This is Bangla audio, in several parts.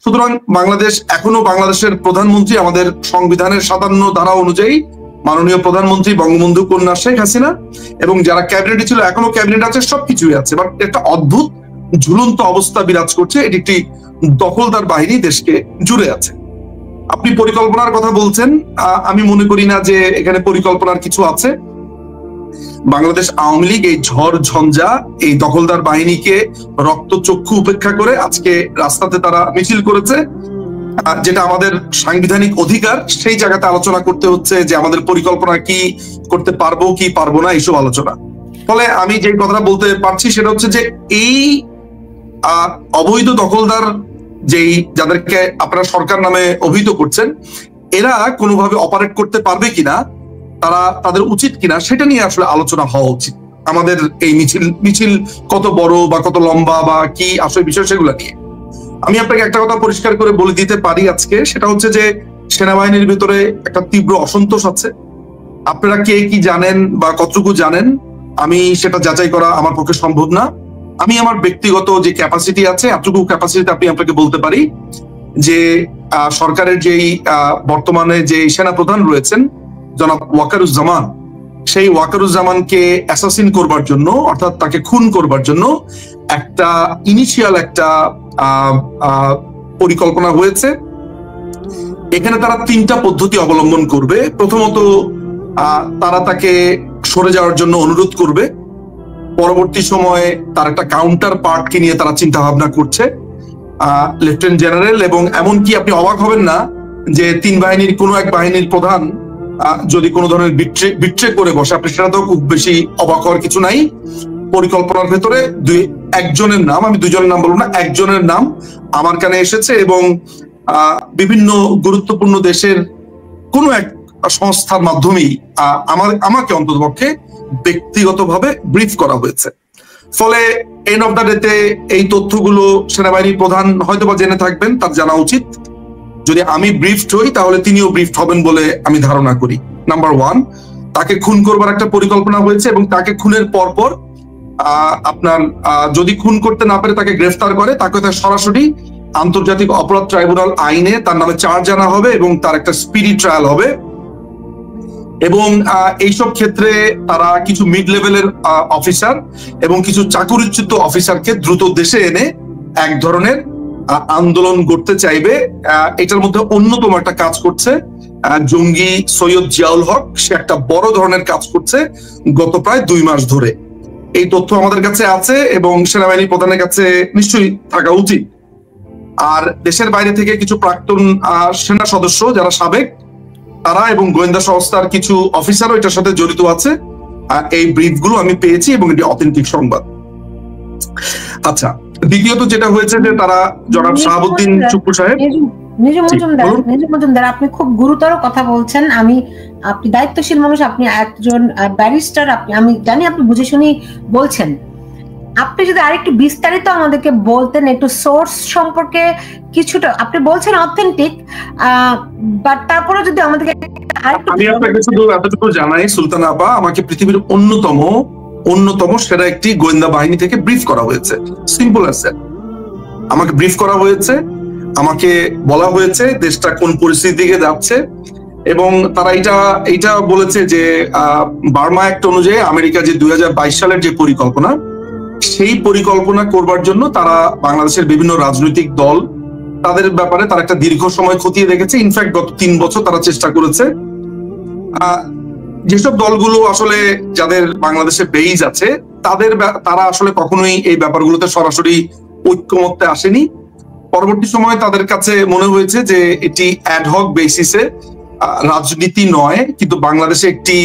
সুতরাং বাংলাদেশ এখনো বাংলাদেশের প্রধানমন্ত্রী আমাদের সংবিধানের 57 ধারা অনুযায়ী মাননীয় প্রধানমন্ত্রী বঙ্গবন্ধু কন্যা শেখ হাসিনা, এবং যারা ক্যাবিনেটে ছিল এখনো ক্যাবিনেট আছে, সবকিছুই আছে, বাট একটা অদ্ভুত ঝুলন্ত অবস্থা বিরাজ করছে। এটি একটি দখলদার বাহিনী দেশকে জুড়ে আছে। আপনি পরিকল্পনার কথা বলছেন, আমি মনে করি না যে এখানে পরিকল্পনার কিছু আছে। বাংলাদেশ আওয়ামী লীগ এই ঝড় ঝঞ্ঝা, এই দখলদার বাহিনীকে রক্তচক্ষু উপেক্ষা করে আজকে রাস্তাতে তারা মিছিল করেছে, যেটা আমাদের সাংবিধানিক অধিকার। সেই জায়গাতে আলোচনা করতে হচ্ছে যে আমাদের পরিকল্পনা কি করতে পারবো কি পারবো না, এইসব আলোচনা। ফলে আমি যে কথাটা বলতে পারছি সেটা হচ্ছে যে এই অবৈধ দখলদার যেই যাদেরকে আপনারা সরকার নামে অভিহিত করছেন, এরা কোনোভাবে অপারেট করতে পারবে কিনা, তাদের উচিত কিনা, সেটা নিয়ে আসলে আলোচনা হওয়া উচিত। আমাদের এই মিছিল কত বড় বা কত লম্বা বা কি আসলে বিষয়, সেগুলো নিয়ে আমি আপনাকে একটা কথা পরিষ্কার করে বলে দিতে পারি আজকে, সেটা হচ্ছে যে সেনাবাহিনীর ভিতরে একটা তীব্র অসন্তোষ আছে। আপনারা কে কি জানেন বা কতটুকু জানেন, আমি সেটা যাচাই করা আমার পক্ষে সম্ভব না। আমি আমার ব্যক্তিগত যে ক্যাপাসিটি আছে, এতটুকু ক্যাপাসিটিতে আমি আপনাকে বলতে পারি যে সরকারের যেই বর্তমানে যে সেনা প্রধান রয়েছেন জনাব ওয়াকারুজ্জামান, সেই ওয়াকারুজ্জামানকে অ্যাসাসিন করবার জন্য, অর্থাৎ তাকে খুন করবার জন্য একটা ইনিশিয়াল একটা পরিকল্পনা হয়েছে। এখানে তারা 3টা পদ্ধতি অবলম্বন করবে। প্রথমত তারা তাকে সরে যাওয়ার জন্য অনুরোধ করবে। পরবর্তী সময়ে তার একটা কাউন্টার পার্টকে নিয়ে তারা চিন্তা ভাবনা করছে, লেফটেন্যান্ট জেনারেল, এবং এমনকি আপনি অবাক হবেন না যে 3 বাহিনীর কোনো এক বাহিনীর প্রধান যদি কোনো ধরনের বিট্রে করে বসে, আপনি সেটা তো খুব বেশি অবাক হওয়ার কিছু নাই। পরিকল্পনার ভেতরে একজনের নাম, আমি 2 জনের নাম বলবো না, একজনের নাম আমার কানে এসেছে, এবং বিভিন্ন গুরুত্বপূর্ণ দেশের কোনো এক সংস্থার মাধ্যমেই আমাকে অন্ততপক্ষে ব্যক্তিগতভাবে ব্রিফ করা হয়েছে। ফলে এন্ড অফ দ্য ডেতে এই তথ্যগুলো সেনাবাহিনীর প্রধান হয়তোবা জেনে থাকবেন, তার জানা উচিত। যদি আমি ব্রিফড হই তাহলে তিনিও ব্রিফড হবেন বলে আমি ধারণা করি। নাম্বার 1, তাকে খুন করবার একটা পরিকল্পনা হয়েছে, এবং তাকে খুনের পরপর আপনার যদি খুন করতে না পারে তাকে গ্রেফতার করে, তাকে সরাসরি আন্তর্জাতিক অপরাধ ট্রাইব্যুনাল আইনে তার নামে চার্জ আনা হবে এবং তার একটা স্পিডি ট্রায়াল হবে। এবং এইসব ক্ষেত্রে তারা কিছু মিড লেভেলের অফিসার এবং কিছু চাকুরিচ্যুত অফিসারকে দ্রুত দেশে এনে এক ধরনের আন্দোলন করতে চাইবে। এটার মধ্যে অন্যতম একটা কাজ করছে জঙ্গি সৈয়দ জিয়াউল হক। সে একটা বড় ধরনের কাজ করছে গত প্রায় 2 মাস ধরে। এই তথ্য আমাদের কাছে আছে এবং সেনাবাহিনী প্রধানের কাছে নিশ্চয়ই থাকা উচিত। আর দেশের বাইরে থেকে কিছু প্রাক্তন সেনা সদস্য যারা সাবেক, তারা এবং গোয়েন্দা সংস্থার কিছু অফিসারও এটার সাথে জড়িত আছে। এই ব্রিফগুলো আমি পেয়েছি এবং এটি অথেন্টিক সংবাদ। আচ্ছা, দ্বিতীয়ত যেটা হয়েছে যে তারা জনাব শাহাবুদ্দিন চুপ্পু সাহেব, নিজু মজুমদার, আপনি খুব গুরুতর কথা বলছেন। আপনি দায়িত্বশীল মানুষ, আপনি একজন ব্যারিস্টার, আমি জানি আপনি বুঝে শুনি বলছেন। আপনি যদি আরেকটু বিস্তারিত আমাদেরকে বলতেন, একটু সোর্স সম্পর্কে কিছুটা। আপনি বলছেন অথেন্টিক, বাট তারপরে যদি আমাদেরকে আমি আপনাকে শুধু এতটুকু জানাই, সুলতানা আপা, আমাকে পৃথিবীর অন্যতম সেরা একটি গোয়েন্দা বাহিনী থেকে ব্রিফ করা হয়েছে। Simple as that. আমাকে ব্রিফ করা হয়েছে, আমাকে বলা হয়েছে দেশটা কোন পরিস্থিতির দিকে যাচ্ছে, এবং তারা এইটা বলেছে যে বার্মা অ্যাক্ট অনুযায়ী আমেরিকা যে 2022 সালের যে পরিকল্পনা, সেই পরিকল্পনা করবার জন্য তারা বাংলাদেশের বিভিন্ন রাজনৈতিক দল, তাদের ব্যাপারে তারা একটা দীর্ঘ সময় খতিয়ে দেখেছে। ইনফ্যাক্ট গত 3 বছর তারা চেষ্টা করেছে। যেসব দলগুলো আসলে যাদের বাংলাদেশে বেইজ আছে, তারা আসলে কখনোই এই ব্যাপারগুলোতে সরাসরি ঐক্যমত্যে আসেনি। পরবর্তী সময়ে তাদের কাছে মনে হয়েছে যে এটি অ্যাডহক বেসিসে রাজনীতি নয়, কিন্তু বাংলাদেশে একটি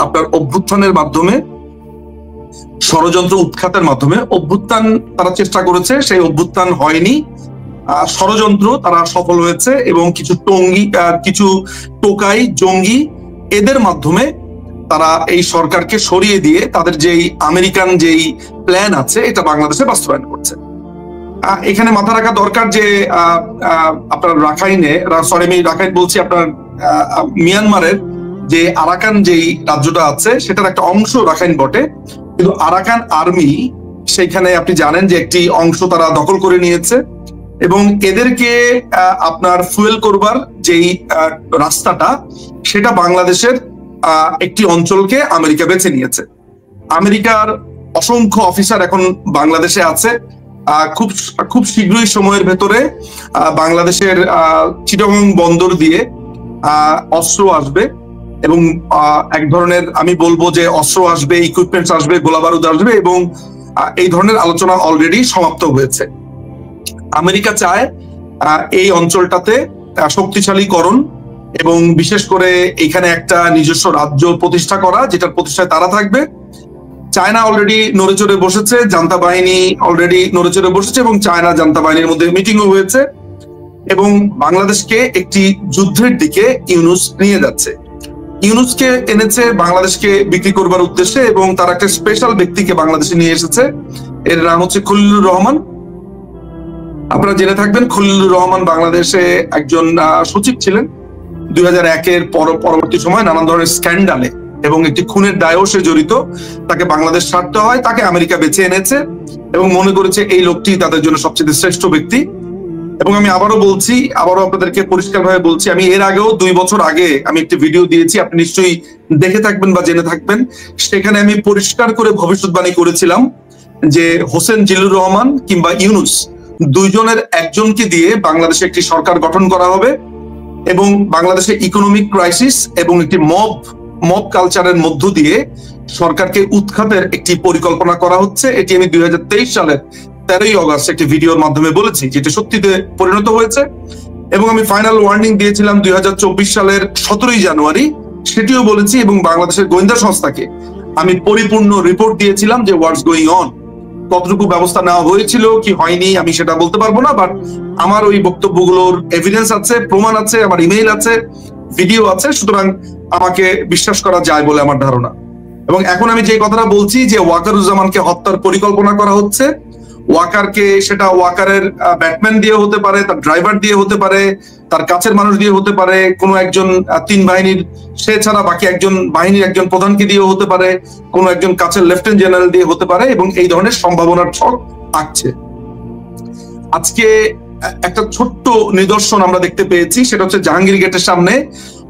আপনার অভ্যুত্থানের মাধ্যমে, ষড়যন্ত্র উৎখাতের মাধ্যমে অভ্যুত্থান তারা চেষ্টা করেছে। সেই অভ্যুত্থান হয়নি, ষড়যন্ত্র তারা সফল হয়েছে, এবং কিছু টোকাই জঙ্গি এদের মাধ্যমে তারা এই সরকারকে সরিয়ে দিয়ে তাদের যেই আমেরিকান যেই প্ল্যান আছে এটা বাংলাদেশে বাস্তবায়ন করছে। এখানে মাথা রাখা দরকার যে আপনার রাখাইন বলছি, আপনার মিয়ানমারের যে আরাকান যেই রাজ্যটা আছে সেটার একটা অংশ রাখাইন বটে, কিন্তু আরাকান আর্মি সেখানে আপনি জানেন যে একটি অংশ তারা দখল করে নিয়েছে। এবং এদেরকে আপনার ফুয়েল করবার যেই রাস্তাটা, সেটা বাংলাদেশের একটি অঞ্চলকে আমেরিকা বেছে নিয়েছে। আমেরিকার অসংখ্য অফিসার এখন বাংলাদেশে আছে। খুব শীঘ্রই সময়ের ভেতরে বাংলাদেশের চিটাগং বন্দর দিয়ে অস্ত্র আসবে, এবং এক ধরনের আমি বলবো যে অস্ত্র আসবে, ইকুইপমেন্টস আসবে, গোলাবারুদ আসবে, এবং এই ধরনের আলোচনা অলরেডি সমাপ্ত হয়েছে। আমেরিকা চায় এই অঞ্চলটাতে শক্তিশালীকরণ এবং বিশেষ করে এখানে একটা নিজস্ব রাজ্য প্রতিষ্ঠা করা, যেটার প্রতিষ্ঠায় তারা থাকবে। চায়না অলরেডি নড়েচড়ে বসেছে, জান্তা বাহিনী অলরেডি নড়েচড়ে বসেছে, এবং চায়না জান্তা বাহিনীর মধ্যে মিটিংও হয়েছে, এবং বাংলাদেশকে একটি যুদ্ধের দিকে ইউনূস নিয়ে যাচ্ছে। ইউনূসকে এনেছে বাংলাদেশকে বিক্রি করবার উদ্দেশ্যে, এবং তার একটা স্পেশাল ব্যক্তিকে বাংলাদেশে নিয়ে এসেছে। এর নাম হচ্ছে খলিলুর রহমান। আপনারা জেনে থাকবেন খলিলুর রহমান বাংলাদেশে একজন সচিব ছিলেন। 2001-এর পরবর্তী সময় নানান ধরনের স্ক্যান্ডালে এবং একটি খুনের দায়েও সে জড়িত। তাকে বাংলাদেশ ছাড়তে হয়, তাকে আমেরিকা বেছে এনেছে এবং মনে করেছে এই লোকটি তাদের জন্য সবচেয়ে শ্রেষ্ঠ ব্যক্তি। এবং আমি আবারও আপনাদেরকে পরিষ্কারভাবে বলছি, আমি এর আগেও 2 বছর আগে আমি একটি ভিডিও দিয়েছি, আপনি নিশ্চয়ই দেখে থাকবেন বা জেনে থাকবেন। সেখানে আমি পরিষ্কার করে ভবিষ্যৎবাণী করেছিলাম যে হোসেন জিল্লুর রহমান কিংবা ইউনূস দুইজনের একজনকে দিয়ে বাংলাদেশে একটি সরকার গঠন করা হবে, এবং বাংলাদেশে ইকোনমিক ক্রাইসিস এবং একটি মব কালচারের মধ্য দিয়ে সরকারকে উৎখাতের একটি পরিকল্পনা করা হচ্ছে। এটি আমি 2023 সালের 13ই অগস্ট একটি ভিডিওর মাধ্যমে বলেছি, যেটা সত্যিতে পরিণত হয়েছে। এবং আমি ফাইনাল ওয়ার্নিং দিয়েছিলাম 2024 সালের 17ই জানুয়ারি, সেটিও বলেছি। এবং বাংলাদেশের গোয়েন্দা সংস্থাকে আমি পরিপূর্ণ রিপোর্ট দিয়েছিলাম যে হোয়াটস গোয়িং অন। কতটুকু ব্যবস্থা নেওয়া হয়েছিল কি হয়নি আমি সেটা বলতে পারবো না, বাট আমার ওই বক্তব্যগুলোর এভিডেন্স আছে, প্রমাণ আছে, আমার ইমেইল আছে, ভিডিও আছে, সুতরাং আমাকে বিশ্বাস করা যায় বলে আমার ধারণা। এবং এখন আমি যে কথাটা বলছি যে ওয়াকারুজ্জামানকে হত্যার পরিকল্পনা করা হচ্ছে, ওয়াকারকে সেটা ওয়াকারের ব্যাটম্যান দিয়ে হতে পারে, তার ড্রাইভার দিয়ে হতে পারে, তার কাছের মানুষ দিয়ে হতে পারে, কোনো একজন 3 বাহিনীর সে ছাড়া বাকি একজন বাহিনীর একজন প্রধানকে দিয়ে হতে পারে, কোনো একজন কাছের লেফটেন্যান্ট জেনারেল দিয়ে হতে পারে, এবং এই ধরনের সম্ভাবনার ছক আঁকছে। আজকে একটা ছোট্ট নিদর্শন আমরা দেখতে পেয়েছি, সেটা হচ্ছে জাহাঙ্গীর গেটের সামনে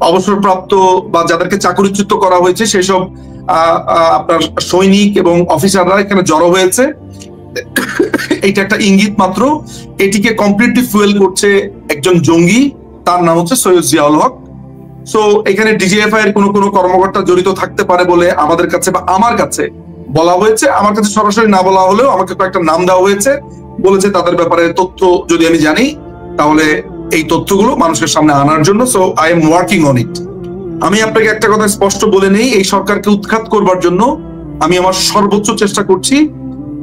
অবসরপ্রাপ্ত বা যাদেরকে চাকরিচ্যুত করা হয়েছে সেসব আপনার সৈনিক এবং অফিসাররা এখানে জড়ো হয়েছে। এটা একটা ইঙ্গিত মাত্র। এটিকে কমপ্লিটলি ফুয়েল করছে একজন জঙ্গি, তার নাম হচ্ছে সৈয়দ জিয়াউল হক। সো এখানে ডিজিএফআই এর কোনো কর্মকর্তা জড়িত থাকতে পারে বলে আমাদের কাছে বা আমার কাছে বলা হয়েছে। আমার কাছে সরাসরি না বলা হলেও আমাকে কয়েকটা নাম দেওয়া হয়েছে, বলেছে তাদের ব্যাপারে তথ্য যদি আমি জানি তাহলে এই তথ্যগুলো মানুষের সামনে আনার জন্য। So I am working on ইট। আমি আপনাকে একটা কথা স্পষ্ট বলে নেই, এই সরকারকে উৎখাত করবার জন্য আমি আমার সর্বোচ্চ চেষ্টা করছি,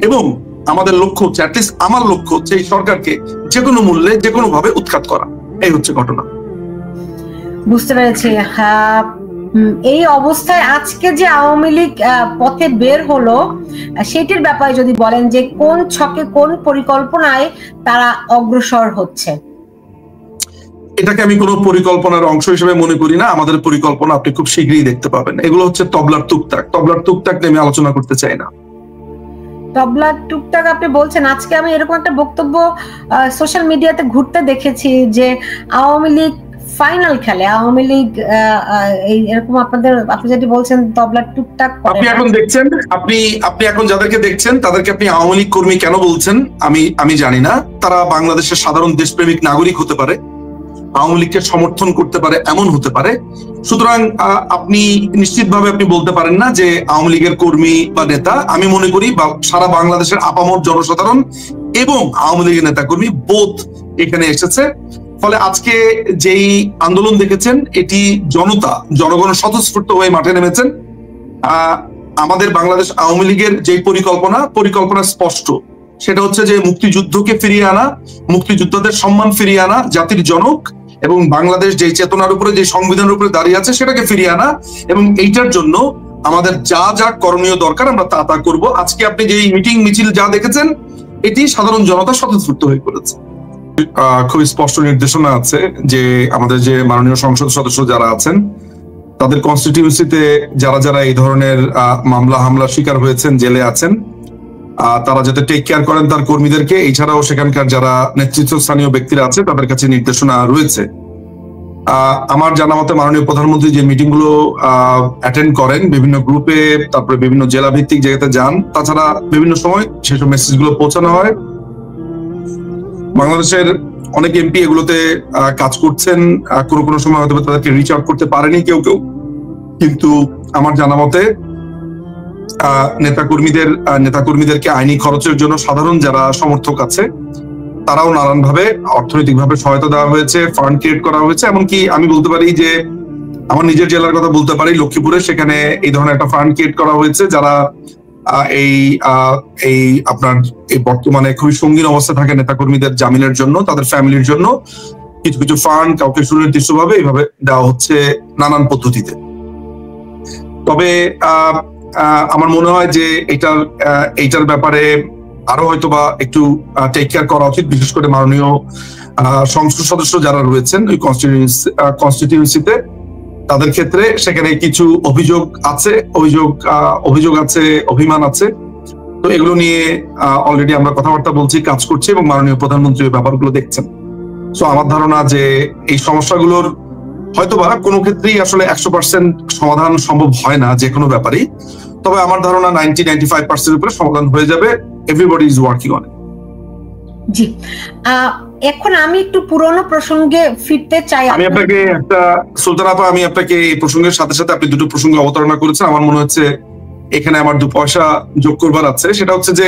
এবং আমাদের লক্ষ্য হচ্ছে, অ্যাটলিস্ট আমার লক্ষ্য হচ্ছে এই সরকারকে যে কোনো মূল্যে যে কোনো ভাবে উৎখাত করা। এই হচ্ছে ঘটনা। বুঝতে পেরেছি। এই অবস্থায় আজকে যে আওয়ামী লীগ পথে বের হলো সেটির ব্যাপারে যদি বলেন যে কোন ছকে কোন পরিকল্পনায় তারা অগ্রসর হচ্ছে। এটাকে আমি কোনো পরিকল্পনার অংশ হিসেবে মনে করি না। আমাদের পরিকল্পনা আপনি খুব শীঘ্রই দেখতে পাবেন। এগুলো হচ্ছে তবলার টুকটাক নিয়ে আমি আলোচনা করতে চাই না। তবলার টুকটাক আপনি বলছেন। আজকে আমি এরকম একটা বক্তব্য সোশ্যাল মিডিয়াতে ঘুরতে দেখেছি যে আওয়ামী লীগ ফাইনাল খেলে, আওয়ামী লীগ এই এরকম আপনি যেটি বলছেন তবলার টুকটাক আপনি এখন দেখছেন, আপনি এখন যাদেরকে দেখছেন তাদেরকে আপনি আওয়ামী লীগ কর্মী কেন বলছেন আমি জানি না। তারা বাংলাদেশের সাধারণ দেশপ্রেমিক নাগরিক হতে পারে, আওয়ামী লীগকে সমর্থন করতে পারে, এমন হতে পারে। সুতরাং আপনি নিশ্চিতভাবে আপনি বলতে পারেন না যে আওয়ামী লীগের কর্মী বা নেতা। আমি মনে করি সারা বাংলাদেশের আপামর জনসাধারণ এবং আওয়ামী লীগের নেতা কর্মী বোধ এখানে এসেছে। ফলে আজকে যেই আন্দোলন দেখেছেন এটি জনগণ স্বতঃস্ফূর্ত হয়ে মাঠে নেমেছেন। আমাদের বাংলাদেশ আওয়ামী লীগের যে পরিকল্পনা স্পষ্ট, সেটা হচ্ছে যে মুক্তিযুদ্ধকে ফিরিয়ে আনা, মুক্তিযোদ্ধাদের সম্মান ফিরিয়ে আনা, জাতির জনক এবং বাংলাদেশ যে চেতনার উপরে যে সংবিধানের উপরে দাঁড়িয়ে আছে সেটাকে ফিরিয়ে আনা, এবং এইটার জন্য আমাদের যা যা করণীয় দরকার আমরা তা করব। আজকে আপনি যে মিটিং মিছিল যা দেখেছেন এটি সাধারণ জনতা স্বতঃস্ফূর্ত হয়ে পড়েছে। খুব স্পষ্ট নির্দেশনা আছে যে আমাদের যে মাননীয় সংসদ সদস্য যারা আছেন তাদের কনস্টিটিউয়েন্সিতে যারা এই ধরনের মামলা হামলা শিকার হয়েছেন, জেলে আছেন, তারা যাতে টেক কেয়ার করেন তার কর্মীদেরকে, এছাড়াও সেখানকার যারা নেতৃত্বস্থানীয় ব্যক্তিরা আছে তাদের কাছে নির্দেশনা রয়েছে। আমার জানা মতে মাননীয় প্রধানমন্ত্রী যে মিটিং গুলো অ্যাটেন্ড করেন বিভিন্ন গ্রুপে, তারপরে বিভিন্ন জেলা ভিত্তিক জায়গাতে যান, তাছাড়া বিভিন্ন সময় সেসব মেসেজ গুলো পৌঁছানো হয়। বাংলাদেশের অনেক এমপি এগুলোতে কাজ করছেন, কোনো কোনো সময় হয়তো তাদেরকে রিচ আউট করতে পারেনি কেউ কেউ, কিন্তু আমার জানা মতে নেতাকর্মীদেরকে আইনি খরচের জন্য সাধারণ যারা সমর্থক আছে তারাও নানানভাবে অর্থনৈতিকভাবে সহায়তা দেওয়া হয়েছে, ফান্ড ক্রিয়েট করা হয়েছে। এমনকি আমি বলতে পারি যে আমার নিজের জেলার কথা বলতে পারি, লক্ষ্মীপুরে, সেখানে এই ধরনের একটা ফান্ড ক্রিয়েট করা হয়েছে যারা এই আপনার এই বর্তমানে খুবই সঙ্গীন অবস্থায় থাকে নেতাকর্মীদের জামিনের জন্য, তাদের ফ্যামিলির জন্য কিছু কিছু ফান্ড কাউকে সুনির্দিষ্টভাবে এইভাবে দেওয়া হচ্ছে নানান পদ্ধতিতে। তবে আমার মনে হয় যে এইটার ব্যাপারে আরো হয়তোবা একটু টেক কেয়ার করা উচিত, বিশেষ করে মাননীয় সংসদ সদস্য যারা রয়েছেন ওই কনস্টিটিউয়েন্সিতে, তাদের ক্ষেত্রে সেখানে কিছু অভিযোগ আছে, অভিমান আছে। তো এগুলো নিয়ে অলরেডি আমরা কথাবার্তা বলছি, কাজ করছি এবং মাননীয় প্রধানমন্ত্রী ব্যাপারগুলো দেখছেন। তো আমার ধারণা যে এই সমস্যাগুলোর হয়তোবা কোনো ক্ষেত্রেই আসলে 100% সমাধান সম্ভব হয় না যে কোনো ব্যাপারেই, তবে আমার ধারণা 90-95% উপরে সমাধান হয়ে যাবে। Everybody is working on it. জি, এখন আমি একটু পুরনো প্রসঙ্গে ফিরতে চাই। আমি আপনাকে একটা সুলতান আপা, আমি আপনাকে এই প্রসঙ্গের সাথে সাথে আপনি দুটো প্রসঙ্গ অবতারণা করেছেন, আমার মনে হচ্ছে এখানে আমার 2 পয়সা যোগ করবার আছে। সেটা হচ্ছে যে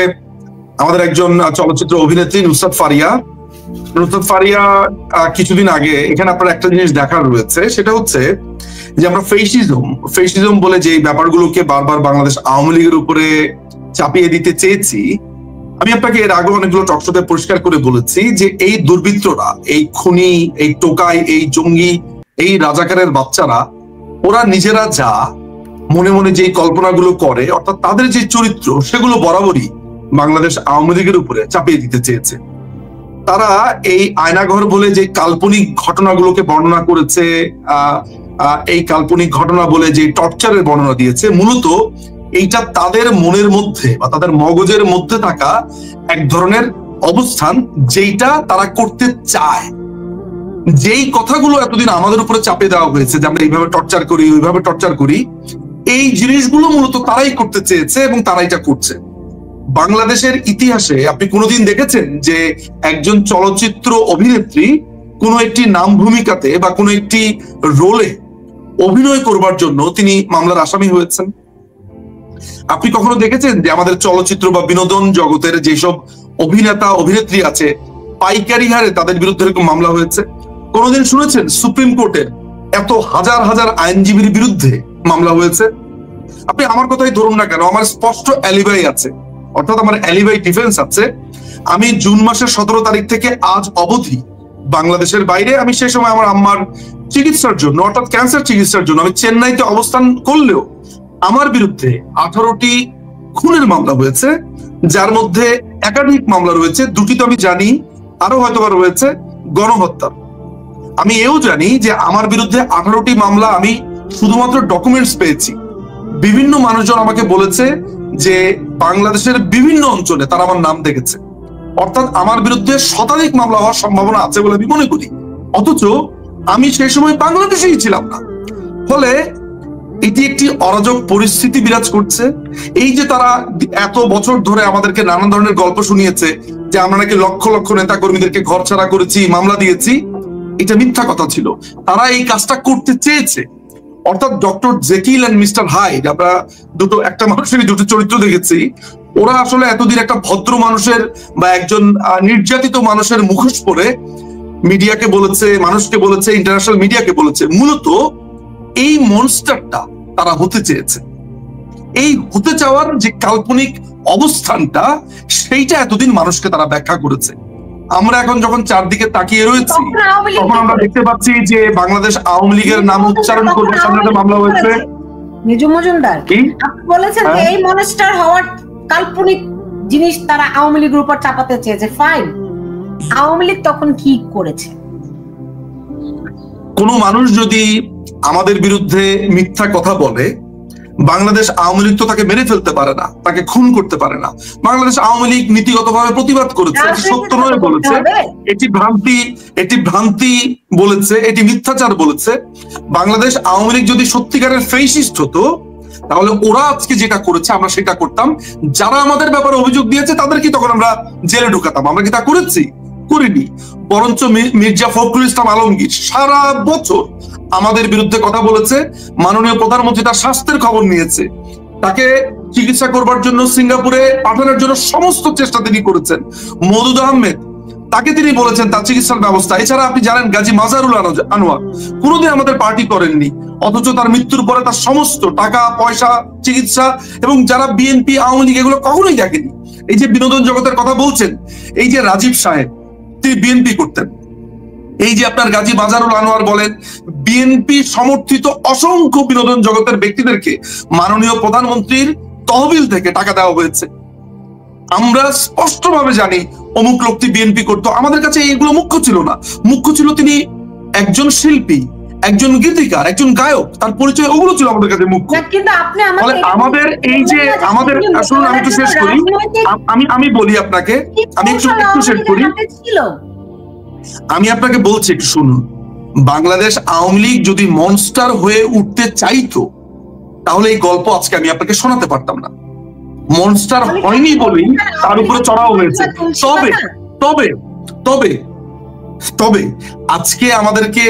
আমাদের একজন চলচ্চিত্র অভিনেত্রী নুসরাত ফারিয়া কিছুদিন আগে, এখানে আপনার একটা জিনিস দেখার রয়েছে, সেটা হচ্ছে যে আমরা ফেসিজম বলে যে ব্যাপারগুলোকে বারবার বাংলাদেশ আওয়ামী লীগের উপরে চাপিয়ে দিতে চেয়েছি। আমি আপনাকে এর আগে অনেকগুলো টকশোতে পরিষ্কার করে বলেছি যে এই দুর্বৃত্তরা, এই খুনি, এই টোকাই, এই জঙ্গি, এই রাজাকারের বাচ্চারা, ওরা নিজেরা যা মনে মনে যে কল্পনাগুলো করে, অর্থাৎ তাদের যে চরিত্র, সেগুলো বরাবরই বাংলাদেশ আওয়ামী লীগের উপরে চাপিয়ে দিতে চেয়েছে। তারা এই আয়নাঘর বলে যে কাল্পনিক ঘটনাগুলোকে বর্ণনা করেছে, এই কাল্পনিক ঘটনা বলে যে টর্চারের বর্ণনা দিয়েছে, মূলত এইটা তাদের মনের মধ্যে বা তাদের মগজের মধ্যে থাকা এক ধরনের অবস্থান, যেইটা তারা করতে চায়। যেই কথাগুলো এতদিন আমাদের উপরে চাপে দেওয়া হয়েছে যে আমরা এইভাবে টর্চার করি, ওইভাবে টর্চার করি, এই জিনিসগুলো মূলত তারাই করতে চেয়েছে এবং তারা এটা করছে। বাংলাদেশের ইতিহাসে আপনি কোনোদিন দেখেছেন যে একজন চলচ্চিত্র অভিনেত্রী কোনো একটি নাম ভূমিকাতে বা কোনো একটি রোলে অভিনয় করবার জন্য তিনি মামলার আসামি হয়েছেন? আপনি কখনো দেখেছেন যে আমাদের চলচ্চিত্র বা বিনোদন জগতের যেসব অভিনেতা অভিনেত্রী আছে পাইকারি হারে তাদের বিরুদ্ধে এরকম মামলা হয়েছে? কোনোদিন শুনেছেন সুপ্রিম কোর্টের এত হাজার হাজার আইনজীবীর বিরুদ্ধে মামলা হয়েছে? আপনি আমার কথাই ধরুন না কেন, আমার স্পষ্ট অ্যালিবাই আছে, অর্থাৎ আমার অ্যালিবাই ডিফেন্স আছে। আমি জুন মাসের 17 তারিখ থেকে আজ অবধি বাংলাদেশের বাইরে, আমি সেই সময় আমার আম্মার চিকিৎসার জন্য, অর্থাৎ ক্যান্সার চিকিৎসার জন্য আমি চেন্নাইতে অবস্থান করলেও আমার বিরুদ্ধে 18টি খুনের মামলা হয়েছে, যার মধ্যে একাধিক মামলা রয়েছে, 2টি তো আমি জানি, আরো হয়তো রয়েছে গণহত্যা। আমি এও জানি যে আমার বিরুদ্ধে 18টি মামলা আমি শুধুমাত্র ডকুমেন্টস পেয়েছি। বিভিন্ন মানুষজন আমাকে বলেছে যে বাংলাদেশের বিভিন্ন অঞ্চলে তারা আমার নাম দেখেছে, অর্থাৎ আমার বিরুদ্ধে শতাধিক মামলা হওয়ার সম্ভাবনা আছে বলে আমি মনে করি। অথচ আমি সেই সময় বাংলাদেশেই ছিলাম না। ফলে এটি একটি অরাজক পরিস্থিতি বিরাজ করছে। এই যে তারা এত বছর ধরে আমাদেরকে নানান ধরনের গল্প শুনিয়েছে যে আমরা নাকি লক্ষ লক্ষ নেতা কর্মীদেরকে ঘর ছাড়া করেছি, মামলা দিয়েছি, এটা মিথ্যা কথা ছিল। তারা এই কাজটা করতে চেয়েছে, অর্থাৎ doctor Jekyll and mister Hyde, আমরা একটা মানুষেরই 2টি চরিত্র দেখেছি। ওরা আসলে এতদিন একটা ভদ্র মানুষের বা একজন নির্যাতিত মানুষের মুখোশ পরে মিডিয়াকে বলেছে, মানুষকে বলেছে, ইন্টারন্যাশনাল মিডিয়াকে বলেছে মূলত এই মনস্টারটা তারা হতে চেয়েছে। এই হতে চাওয়ার যে কাল্পনিক অবস্থানটা, সেইটা এতদিন মানুষকে তারা ব্যাখ্যা করেছে। আমরা এখন যখন চারদিকে তাকিয়ে রয়েছি তখন আমরা দেখতে পাচ্ছি যে বাংলাদেশ আওয়ামী লীগের নাম উচ্চারণ করবে সামনে মামলা হয়েছে। নিজু মজুমদার আপনি বলেছেন যে এই মনস্টার হওয়ার কাল্পনিক জিনিস তারা আওয়ামী লীগের উপর চাপাতে চেয়েছে। ফাইন, আওয়ামী লীগ তখন কি করেছে? কোন মানুষ যদি আমাদের বিরুদ্ধে মিথ্যা কথা বলে বাংলাদেশ আওয়ামী লীগ তো তাকে মেরে ফেলতে পারে না, তাকে খুন করতে পারে না। বাংলাদেশ আওয়ামী লীগ নীতিগতভাবে প্রতিবাদ করেছে, সত্য নয় বলেছে, এটি ভ্রান্তি বলেছে, এটি মিথ্যাচার বলেছে। বাংলাদেশ আওয়ামী লীগ যদি সত্যিকারের ফেসিস্ট হতো তাহলে ওরা আজকে যেটা করেছে আমরা সেটা করতাম। যারা আমাদের ব্যাপারে অভিযোগ দিয়েছে তাদেরকে তখন আমরা জেলে ঢুকাতাম। আমরা কি তা করেছি? করিনি। বরঞ্চ মির্জা ফখরুল ইসলাম আলমগীর সারা বছর আমাদের বিরুদ্ধে কথা বলেছে। মাননীয় প্রধানমন্ত্রী তার স্বাস্থ্যের খবর নিয়েছে, তাকে চিকিৎসা করবার জন্য সিঙ্গাপুরে পাঠানোর জন্য সমস্ত চেষ্টা তিনি করেছেন। মওদুদ আহমেদ, তাকে তিনি বলেছেন তার চিকিৎসার ব্যবস্থা। এছাড়া আপনি জানেন গাজী মাজারুল আনোয়ার কোনোদিন আমাদের পার্টি করেননি, অথচ তার মৃত্যুর পরে তার সমস্ত টাকা পয়সা, চিকিৎসা, এবং যারা বিএনপি আওয়ামী লীগ এগুলো কখনোই দেখেনি। এই যে বিনোদন জগতের কথা বলছেন, এই যে রাজীব সাহেব তিনি বিএনপি করতেন, এই যে আপনার গাজী মাজারুল আনোয়ার বলেন, বিএনপি সমর্থিত অসংখ্য বিনোদন জগতের ব্যক্তিদেরকে মাননীয় প্রধানমন্ত্রীর তহবিল থেকে টাকা দেওয়া হয়েছে। আমরা স্পষ্টভাবে জানি অমুক লোকটি বিএনপি করতো। আমাদের কাছে এগুলো মুখ্য ছিল না, মুখ্য ছিল তিনি একজন শিল্পী, একজন গীতিকার, একজন গায়ক, তার পরিচয় ওগুলো ছিল আমাদের কাছে মুখ্য। আমাদের এই যে আমাদের আসলে আমি একটু শেষ করি, আমি বলি আপনাকে, আমি একটু শেষ করি, আমি আপনাকে বলছি একটু শুনুন। বাংলাদেশ আওয়ামী লীগ যদি মনস্টার হয়ে উঠতে চাইতো তাহলে এই গল্প আজকে আমি আপনাকে শোনাতে পারতাম না। মনস্টার হয়নি বলেই তার উপরে চড়াও হয়েছে। তবে তবে তবে তবে আজকে আমাদেরকে